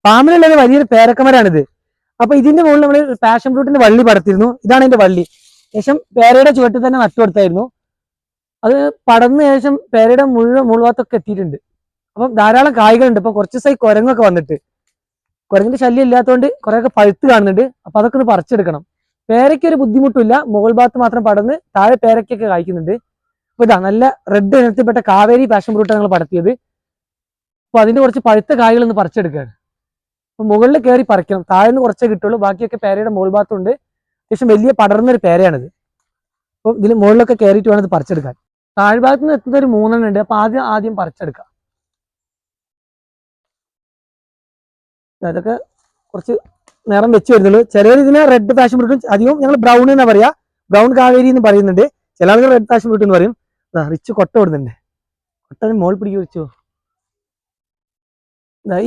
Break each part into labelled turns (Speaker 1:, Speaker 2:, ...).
Speaker 1: ഫാമിലുള്ളത് വലിയൊരു പേരക്കമരാണിത്. അപ്പൊ ഇതിന്റെ മുകളിൽ നമ്മൾ പാഷൻ ഫ്രൂട്ടിന്റെ വള്ളി പടർത്തിരുന്നു. ഇതാണ് അതിന്റെ വള്ളി. ശേഷം പേരയുടെ ചുവട്ടിൽ തന്നെ നട്ടുകൊടുത്തായിരുന്നു. അത് പടർന്ന് ശേഷം പേരയുടെ മുഴുവത്തൊക്കെ എത്തിയിട്ടുണ്ട്. അപ്പം ധാരാളം കായ്കളുണ്ട്. ഇപ്പൊ കുറച്ച് ദിവസമായി കുരങ്ങൊക്കെ വന്നിട്ട്, കുരങ്ങിന്റെ ശല്യം ഇല്ലാത്തതുകൊണ്ട് കുറെയൊക്കെ പഴുത്ത് കാണുന്നുണ്ട്. അപ്പൊ അതൊക്കെ ഒന്ന് പറിച്ചെടുക്കണം. പേരയ്ക്ക് ഒരു ബുദ്ധിമുട്ടില്ല, മുകൾ ഭാഗത്ത് മാത്രം പടർന്ന് താഴെ പേരയ്ക്കൊക്കെ കായ്ക്കുന്നുണ്ട്. അപ്പൊ ഇതാ നല്ല റെഡ് ഇനത്തിൽപ്പെട്ട കാവേരി പാഷൻ ഫ്രൂട്ട് ഞങ്ങൾ പടർത്തിയത്. അപ്പൊ അതിന്റെ കുറച്ച് പഴുത്ത കായ്കൾ ഒന്ന് പറിച്ചെടുക്കുകയാണ്. അപ്പൊ മുകളിൽ കയറി പറിക്കണം, താഴെ നിന്ന് കുറച്ചേ കിട്ടുള്ളൂ. ബാക്കിയൊക്കെ പേരയുടെ മുകൾ ഭാഗത്തുണ്ട്. അത്യാവശ്യം വലിയ പടർന്നൊരു പേരയാണിത്. അപ്പൊ ഇതിൽ മുകളിലൊക്കെ കയറിയിട്ട് വേണം ഇത് പറിച്ചെടുക്കാൻ. താഴ്ഭാഗത്ത് നിന്ന് എത്തുന്ന ഒരു 3 ഉണ്ട്. അപ്പൊ ആദ്യം പറിച്ചെടുക്കാം. അതൊക്കെ കുറച്ച് നിറം വെച്ച് വരുന്നുള്ളൂ. ചിലർ ഇതിനെ റെഡ് പാഷൻ ഫ്രൂട്ടും, അധികം ഞങ്ങൾ ബ്രൗൺ എന്നാ പറയാ, ബ്രൗൺ കാവേരി എന്ന് പറയുന്നുണ്ട്. ചില ആളുകൾ റെഡ് പാഷൻ ഫ്രൂട്ട് എന്ന് പറയും. റിച്ച് കൊട്ട ഓടുന്നുണ്ട്. കൊട്ടന് മോൾ പിടിക്കുക വെച്ചോ.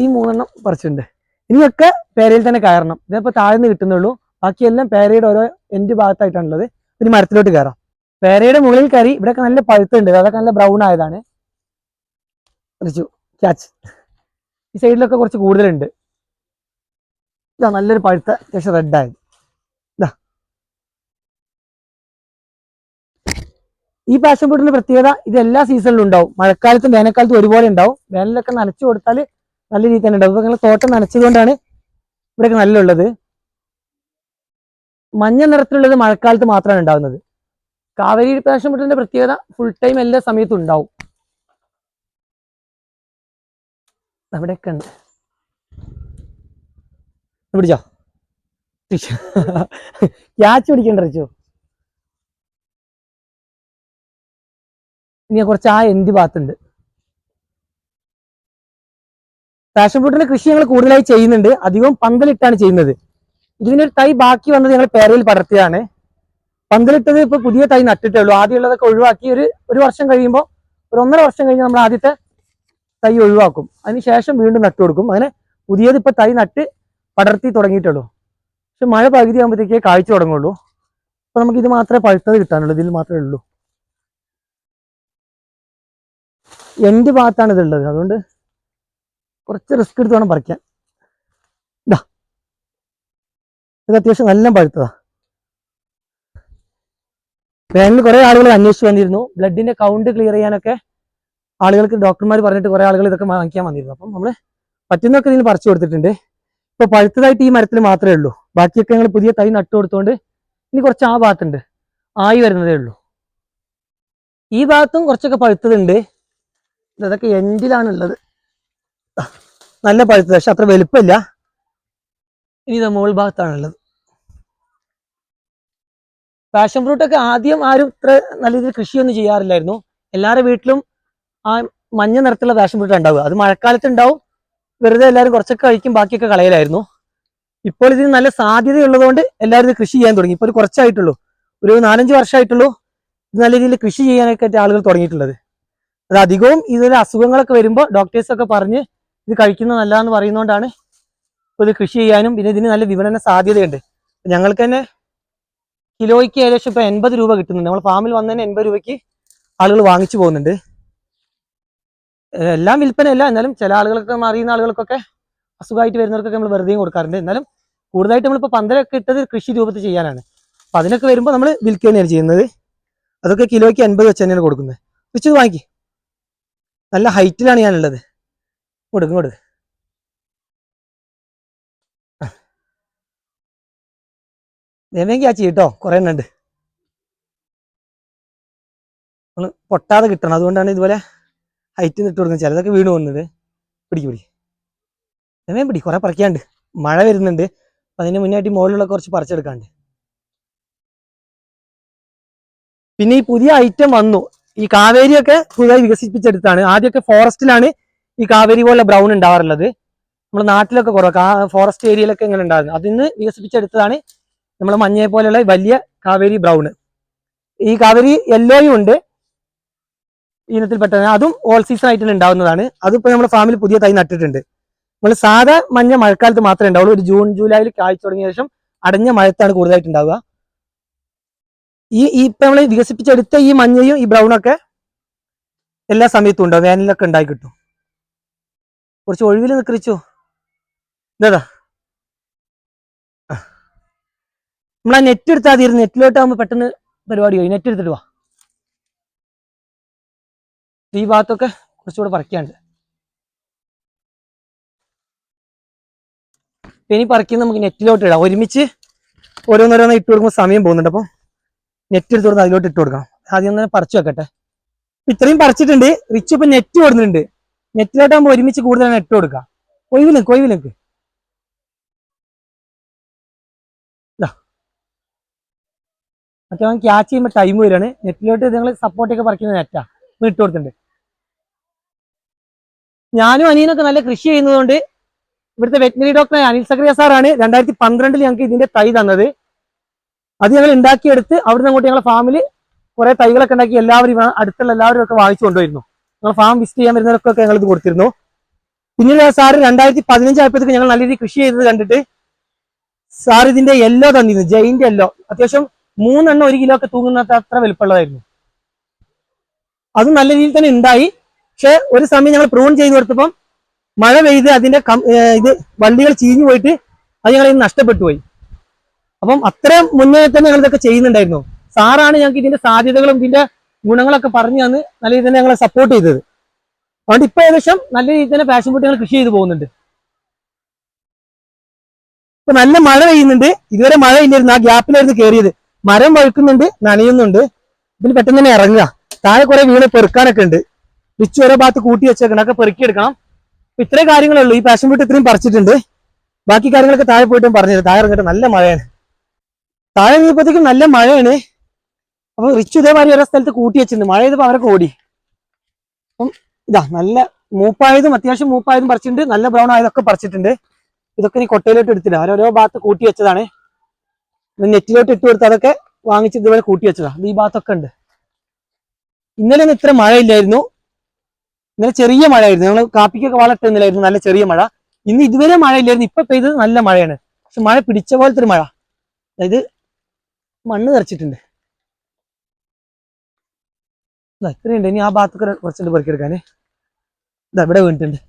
Speaker 1: ഈ 3 പറിച്ചിട്ടുണ്ട്. ഇനിയൊക്കെ പേരയിൽ തന്നെ കയറണം. ഇതിപ്പോ താഴ്ന്ന് കിട്ടുന്നുള്ളൂ. ബാക്കിയെല്ലാം പേരയുടെ ഓരോ എൻഡ് ഭാഗത്തായിട്ടാണുള്ളത്. ഇനി മരത്തിലോട്ട് കയറാം. പേരയുടെ മുകളിൽ കയറി. ഇവിടെയൊക്കെ നല്ല പഴുത്തുണ്ട്. അതൊക്കെ നല്ല ബ്രൗൺ ആയതാണ്. ക്യാച്ച്. ഈ സൈഡിലൊക്കെ കുറച്ച് കൂടുതലുണ്ട്. ഇതാ നല്ലൊരു പഴുത്ത അത്യാവശ്യം റെഡ് ആയത്. ഇതാ ഈ പാഷൻ ഫ്രൂട്ടിന്റെ പ്രത്യേകത, ഇത് എല്ലാ സീസണിലും ഉണ്ടാവും. മഴക്കാലത്തും വേനൽക്കാലത്തും ഒരുപോലെ ഉണ്ടാവും. വേനലൊക്കെ നനച്ചു കൊടുത്താൽ നല്ല രീതിയിൽ തന്നെ ഉണ്ടാവും. ഇപ്പൊ നിങ്ങൾ തോട്ടം നനച്ചതുകൊണ്ടാണ് ഇവിടെയൊക്കെ നല്ല ഉള്ളത്. മഞ്ഞ നിറത്തിലുള്ളത് മഴക്കാലത്ത് മാത്രമാണ് ഉണ്ടാകുന്നത്. കാവേരി പാഷൻ ഫ്രൂട്ടിന്റെ പ്രത്യേകത ഫുൾ ടൈം എല്ലാ സമയത്തും ഉണ്ടാവും. അവിടെയൊക്കെ ഉണ്ട്. പിടിച്ചോ, ക്യാച്ച് പിടിക്കണ്ട റിച്ചോ. ഇനി കുറച്ച് എൻഡ് ഭാഗത്തുണ്ട്. പാഷൻ ഫ്രൂട്ടിന്റെ കൃഷി ഞങ്ങൾ കൂടുതലായി ചെയ്യുന്നുണ്ട്. അധികവും പന്തലിട്ടാണ് ചെയ്യുന്നത്. ഇതിനൊരു തൈ ബാക്കി വന്നത് ഞങ്ങൾ പേരയിൽ പടർത്തിയതാണ്. പന്തലിട്ടത് ഇപ്പൊ പുതിയ തൈ നട്ടിട്ടേ ഉള്ളൂ. ആദ്യമുള്ളതൊക്കെ ഒഴിവാക്കി ഒരു വർഷം കഴിയുമ്പോൾ, ഒരു 1.5 വർഷം കഴിഞ്ഞ് നമ്മൾ ആദ്യത്തെ തൈ ഒഴിവാക്കും. അതിനുശേഷം വീണ്ടും നട്ടു കൊടുക്കും. അങ്ങനെ പുതിയത് ഇപ്പൊ തൈ നട്ട് പടർത്തി തുടങ്ങിയിട്ടുള്ളൂ. പക്ഷെ മഴ പകുതി ആകുമ്പോഴത്തേക്കേ കായ്ച്ചു തുടങ്ങുള്ളൂ. അപ്പൊ നമുക്ക് ഇത് മാത്രമേ പഴുത്തത് കിട്ടാനുള്ളൂ. ഇതിൽ മാത്രമേ ഉള്ളൂ. എൻഡ് ഭാഗത്താണ് ഇതുള്ളത്. അതുകൊണ്ട് കുറച്ച് റിസ്ക് എടുത്ത് വേണം പറിക്കാൻ. ഇത് അത്യാവശ്യം നല്ല പഴുത്തതാ. ബാങ്കിൽ കുറെ ആളുകൾ അന്വേഷിച്ച് വന്നിരുന്നു. ബ്ലഡിന്റെ കൗണ്ട് ക്ലിയർ ചെയ്യാനൊക്കെ ആളുകൾക്ക് ഡോക്ടർമാർ പറഞ്ഞിട്ട് കുറെ ആളുകൾ ഇതൊക്കെ വാങ്ങിക്കാൻ വന്നിരുന്നു. അപ്പം നമ്മൾ പറ്റുന്നൊക്കെ ഇതിന് പറിച്ചു കൊടുത്തിട്ടുണ്ട്. ഇപ്പൊ പഴുത്തതായിട്ട് ഈ മരത്തിൽ മാത്രമേ ഉള്ളൂ. ബാക്കിയൊക്കെ ഞങ്ങൾ പുതിയ തൈ നട്ടു കൊടുത്തോണ്ട് ഇനി കുറച്ച് ഭാഗത്തുണ്ട്, ആയി വരുന്നതേ ഉള്ളൂ. ഈ ഭാഗത്തും കുറച്ചൊക്കെ പഴുത്തതുണ്ട്. ഇതൊക്കെ എൻഡിലാണ് ഉള്ളത്. നല്ല പഴുത്തത്, പക്ഷെ അത്ര വലുപ്പമില്ല. ഇനി ഇത് മുകൾ ഭാഗത്താണുള്ളത്. പാഷൻ ഫ്രൂട്ടൊക്കെ ആദ്യം ആരും ഇത്ര നല്ല രീതിയിൽ കൃഷിയൊന്നും ചെയ്യാറില്ലായിരുന്നു. എല്ലാവരുടെ വീട്ടിലും ആ മഞ്ഞ നിറത്തിലുള്ള പാഷൻ ഫ്രൂട്ട് ഉണ്ടാവുക. അത് മഴക്കാലത്ത് ഉണ്ടാവും. വെറുതെ എല്ലാവരും കുറച്ചൊക്കെ കഴിക്കും, ബാക്കിയൊക്കെ കളയലായിരുന്നു. ഇപ്പോൾ ഇതിന് നല്ല സാധ്യതയുള്ളതുകൊണ്ട് എല്ലാവരും ഇത് കൃഷി ചെയ്യാൻ തുടങ്ങി. ഇപ്പോൾ ഒരു കുറച്ചായിട്ടുള്ളൂ, ഒരു 4-5 വർഷമായിട്ടുള്ളൂ ഇത് നല്ല രീതിയിൽ കൃഷി ചെയ്യാനൊക്കെ ആളുകൾ തുടങ്ങിയിട്ടുള്ളത്. അത് അധികവും ഇതിൽ അസുഖങ്ങളൊക്കെ വരുമ്പോൾ ഡോക്ടേഴ്സൊക്കെ പറഞ്ഞ് ഇത് കഴിക്കുന്നത് നല്ലതെന്ന് പറയുന്നതുകൊണ്ടാണ് ഇപ്പോൾ ഇത് കൃഷി ചെയ്യാനും. പിന്നെ ഇതിന് നല്ല വിപണന സാധ്യതയുണ്ട്. ഞങ്ങൾക്ക് തന്നെ കിലോയ്ക്ക് ഏകദേശം ഇപ്പൊ 80 രൂപ കിട്ടുന്നുണ്ട്. നമ്മൾ ഫാമിൽ വന്നതിന് 80 രൂപയ്ക്ക് ആളുകൾ വാങ്ങിച്ചു പോകുന്നുണ്ട്. എല്ലാം വിൽപ്പനയല്ല, എന്നാലും ചില ആളുകൾക്ക്, അറിയുന്ന ആളുകൾക്കൊക്കെ അസുഖമായിട്ട് വരുന്നവർക്കൊക്കെ നമ്മൾ വെറുതെയും കൊടുക്കാറുണ്ട്. എന്നാലും കൂടുതലായിട്ട് നമ്മളിപ്പോൾ പന്തലൊക്കെ ഇട്ടത് കൃഷി രൂപത്തിൽ ചെയ്യാനാണ്. അപ്പൊ അതിനൊക്കെ വരുമ്പോൾ നമ്മൾ വിൽക്കുക തന്നെയാണ് ചെയ്യുന്നത്. അതൊക്കെ കിലോയ്ക്ക് 80 വെച്ച് തന്നെയാണ് കൊടുക്കുന്നത്. വെച്ചത് വാങ്ങിക്കും. നല്ല ഹൈറ്റിലാണ് ഞാനുള്ളത്. കൊടുക്കും. വേണമെങ്കിൽ ആ ചെയ്യട്ടോ, കുറെ എണ്ണം ഉണ്ട്. നമ്മൾ പൊട്ടാതെ കിട്ടണം. അതുകൊണ്ടാണ് ഇതുപോലെ ഹൈറ്റ് ഇട്ട് കൊടുക്കുന്നത്. ചിലതൊക്കെ വീണ് പോകുന്നത്. പിടി കുറെ പറിക്കാണ്ട്. മഴ വരുന്നുണ്ട്. അപ്പൊ അതിന് മുന്നായിട്ട് മുകളിലുള്ള കുറച്ച് പറിച്ചെടുക്കാണ്ട്. പിന്നെ ഈ പുതിയ ഐറ്റം വന്നു. ഈ കാവേരിയൊക്കെ പുതുതായി വികസിപ്പിച്ചെടുത്താണ്. ആദ്യമൊക്കെ ഫോറസ്റ്റിലാണ് ഈ കാവേരി പോലെ ബ്രൗൺ ഉണ്ടാവാറുള്ളത്. നമ്മുടെ നാട്ടിലൊക്കെ കുറവ് ഫോറസ്റ്റ് ഏരിയയിലൊക്കെ ഇങ്ങനെ ഉണ്ടായിരുന്നു. അതിന്ന് വികസിപ്പിച്ചെടുത്തതാണ് നമ്മൾ മഞ്ഞയെ പോലെയുള്ള വലിയ കാവേരി ബ്രൗണ്. ഈ കാവേരി യെല്ലോയും ഉണ്ട് ഇനത്തിൽപ്പെട്ടത്. അതും ഓൾ സീസൺ ആയിട്ട് ഉണ്ടാവുന്നതാണ്. അതിപ്പോൾ നമ്മുടെ ഫാമിൽ പുതിയ തൈ നട്ടിട്ടുണ്ട്. നമ്മൾ സാധാ മഞ്ഞ മഴക്കാലത്ത് മാത്രമേ ഉണ്ടാവുള്ളൂ. ഒരു ജൂൺ ജൂലൈയിൽ കായ്ച്ചു തുടങ്ങിയ ശേഷം അടഞ്ഞ മഴത്താണ് കൂടുതലായിട്ട് ഉണ്ടാവുക. ഇപ്പൊ നമ്മൾ വികസിപ്പിച്ചെടുത്ത ഈ മഞ്ഞയും ഈ ബ്രൗണൊക്കെ എല്ലാ സമയത്തും ഉണ്ടാവും. വേനലൊക്കെ ഉണ്ടായി കിട്ടും. കുറച്ച് ഒഴിവിൽ നിൽക്കിച്ചു. ഇതാ നമ്മളാ നെറ്റ് എടുത്താൽ തീരുന്നു. നെറ്റിലോട്ടാകുമ്പോൾ പെട്ടെന്ന് പരിപാടി പോയി. നെറ്റ് എടുത്തിട്ട് വാ. ഈ ഭാഗത്തൊക്കെ കുറച്ചുകൂടെ പറിക്കാണ്ട്. ഇനി പറിക്കുന്ന നമുക്ക് നെറ്റിലോട്ട് ഇടാം. ഒരുമിച്ച് ഓരോന്നോരോന്ന് ഇട്ട് കൊടുക്കുമ്പോൾ സമയം പോകുന്നുണ്ട്. അപ്പോൾ നെറ്റ് എടുത്ത് കൊടുത്ത് അതിലോട്ട് ഇട്ട് കൊടുക്കാം. ആദ്യം തന്നെ പറിച്ചു വെക്കട്ടെ. ഇത്രയും പറിച്ചിട്ടുണ്ട്. റിച്ച് ഇപ്പം നെറ്റ് കൊടുക്കുന്നുണ്ട്. നെറ്റിലോട്ടാകുമ്പോൾ ഒരുമിച്ച് കൂടുതലാണ് ഇട്ട് കൊടുക്കുക. കൊയ്വിലേക്ക് മറ്റേ അവൻ ക്യാച്ച് ചെയ്യുമ്പോൾ ടൈം വരികയാണ്. നെറ്റിലോട്ട് നിങ്ങൾ സപ്പോർട്ടൊക്കെ പറിക്കുന്ന നെറ്റാ ഇട്ട് കൊടുത്തിട്ടുണ്ട്. ഞാനും അനിയനൊക്കെ നല്ല കൃഷി ചെയ്യുന്നതുകൊണ്ട് ഇവിടുത്തെ വെറ്റിനറി ഡോക്ടർ അനിൽ സക്രിയ സാറാണ് 2012 ഞങ്ങൾക്ക് ഇതിന്റെ തൈ തന്നത്. അത് ഞങ്ങൾ ഉണ്ടാക്കിയെടുത്ത് അവിടുന്ന് അങ്ങോട്ട് ഞങ്ങളുടെ ഫാമിൽ കുറെ തൈകളൊക്കെ ഉണ്ടാക്കി എല്ലാവരും അടുത്തുള്ള എല്ലാവരും ഒക്കെ വാങ്ങിച്ചു കൊണ്ടുവരുന്നു. ഞങ്ങൾ ഫാം വിസിറ്റ് ചെയ്യാൻ വരുന്നവർക്കൊക്കെ ഞങ്ങൾ ഇത് കൊടുത്തിരുന്നു. പിന്നീട് സാറ് 2015 ആയപ്പോഴത്തേക്ക് ഞങ്ങൾ നല്ല രീതിയിൽ കൃഷി ചെയ്തത് കണ്ടിട്ട് സാർ ഇതിന്റെ യെല്ലോ തന്നിരുന്നു. ജയിന്റ് യെല്ലോ അത്യാവശ്യം 3 എണ്ണം 1 കിലോ ഒക്കെ തൂങ്ങുന്ന അത്ര വലുപ്പമുള്ളതായിരുന്നു. അതും നല്ല രീതിയിൽ തന്നെ ഉണ്ടായി. പക്ഷെ ഒരു സമയം ഞങ്ങൾ പ്രൂൺ ചെയ്ത് കൊടുത്തപ്പം മഴ പെയ്ത് അതിന്റെ ഇത് വള്ളികൾ ചീഞ്ഞു പോയിട്ട് അത് ഞങ്ങൾ നഷ്ടപ്പെട്ടു പോയി. അപ്പം അത്രയും മുന്നേ തന്നെ ഞങ്ങൾ ഇതൊക്കെ ചെയ്യുന്നുണ്ടായിരുന്നു. സാറാണ് ഞങ്ങൾക്ക് ഇതിന്റെ സാധ്യതകളും ഇതിന്റെ ഗുണങ്ങളൊക്കെ പറഞ്ഞു തന്ന് നല്ല രീതിയിൽ തന്നെ ഞങ്ങളെ സപ്പോർട്ട് ചെയ്തത്. അതുകൊണ്ട് ഇപ്പൊ ഏകദേശം നല്ല രീതിയിൽ തന്നെ പാഷൻ ഫ്രൂട്ട് ഞങ്ങൾ കൃഷി ചെയ്ത് പോകുന്നുണ്ട്. ഇപ്പൊ നല്ല മഴ പെയ്യുന്നുണ്ട്. ഇതുവരെ മഴ ഇല്ലായിരുന്നു. ആ ഗ്യാപ്പിലായിരുന്നു കയറിയത്. മരം വഴുക്കുന്നുണ്ട്, നനയുന്നുണ്ട്. ഇതിന് പെട്ടെന്ന് തന്നെ ഇറങ്ങുക. താഴെ കുറെ വീണ് പെറുക്കാനൊക്കെ ഉണ്ട്. വിച്ച് ഓരോ ഭാഗത്ത് കൂട്ടി വെച്ചേക്കണം. ഒക്കെ പെറുക്കിയെടുക്കണം. അപ്പൊ ഇത്രയും കാര്യങ്ങളേ ഉള്ളൂ. ഈ പാഷൻ ഫ്രൂട്ട് ഇത്രയും പറിച്ചിട്ടുണ്ട്. ബാക്കി കാര്യങ്ങളൊക്കെ താഴെ പോയിട്ടും പറഞ്ഞത്. താഴെ ഇറങ്ങിയിട്ട് നല്ല മഴയാണ്. താഴെ ഇറങ്ങിയപ്പോഴത്തേക്കും നല്ല മഴയാണ്. അപ്പൊ റിച്ച് ഇതേമാതിരി ഓരോ സ്ഥലത്ത് കൂട്ടി വെച്ചിട്ടുണ്ട്. മഴ ചെയ്തപ്പോൾ അവരൊക്കെ ഓടി. അപ്പം ഇതാ നല്ല മൂപ്പായതും അത്യാവശ്യം മൂപ്പായതും പറിച്ചിട്ടുണ്ട്. നല്ല ബ്രൗൺ ആയതൊക്കെ പറിച്ചിട്ടുണ്ട്. ഇതൊക്കെ നീ കൊട്ടയിലോട്ട് എടുത്തില്ല. അവരോരോ ഭാഗത്ത് കൂട്ടി വെച്ചതാണ്. നെറ്റിലോട്ട് ഇട്ട് കൊടുത്ത് അതൊക്കെ വാങ്ങിച്ച് ഇതുപോലെ കൂട്ടി വെച്ചതാണ്. ഈ ഭാഗത്തൊക്കെ ഉണ്ട്. ഇന്നലെ ഒന്നും ഇത്ര മഴയില്ലായിരുന്നു. ഇന്നലെ ചെറിയ മഴയായിരുന്നു. ഞങ്ങൾ കാപ്പിക്കൊക്കെ വളർത്തുന്നില്ലായിരുന്നു. നല്ല ചെറിയ മഴ. ഇന്ന് ഇതുവരെ മഴയില്ലായിരുന്നു. ഇപ്പൊ പെയ്തത് നല്ല മഴയാണ്. പക്ഷെ മഴ പിടിച്ച പോലത്തെ ഒരു മഴ. അതായത് മണ്ണ് നിറച്ചിട്ടുണ്ട്. ഇത്രയുണ്ട്. ഇനി ആ ഭാഗത്തൊക്കെ കുറച്ചുണ്ട് പെറുക്കിയെടുക്കാന്. ഇതാ ഇവിടെ വീണിട്ടുണ്ട്.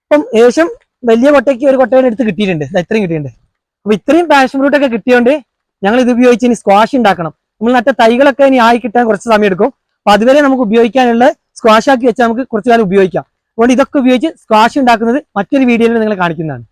Speaker 1: ഇപ്പം ഏകദേശം വലിയ കൊട്ടയ്ക്ക് ഒരു കൊട്ടയുടെ അടുത്ത് കിട്ടിയിട്ടുണ്ട്. ഇത്രയും കിട്ടിയിട്ടുണ്ട്. അപ്പൊ ഇത്രയും പാഷൻ ഫ്രൂട്ട് ഒക്കെ കിട്ടിയോണ്ട് ഞങ്ങൾ ഇത് ഉപയോഗിച്ച് ഇനി സ്ക്വാഷ് ഉണ്ടാക്കണം. നമ്മൾ നട്ട തൈകളൊക്കെ ഇനി ആയി കിട്ടാൻ കുറച്ച് സമയം എടുക്കും. അപ്പൊ അതുവരെ നമുക്ക് ഉപയോഗിക്കാനുള്ള സ്ക്വാഷ് ആക്കി വെച്ചാൽ നമുക്ക് കുറച്ചു കാലം ഉപയോഗിക്കാം. അതുകൊണ്ട് ഇതൊക്കെ ഉപയോഗിച്ച് സ്ക്വാഷ് ഉണ്ടാക്കുന്നത് മറ്റൊരു വീഡിയോയിൽ നിങ്ങൾ കാണിക്കുന്നതാണ്.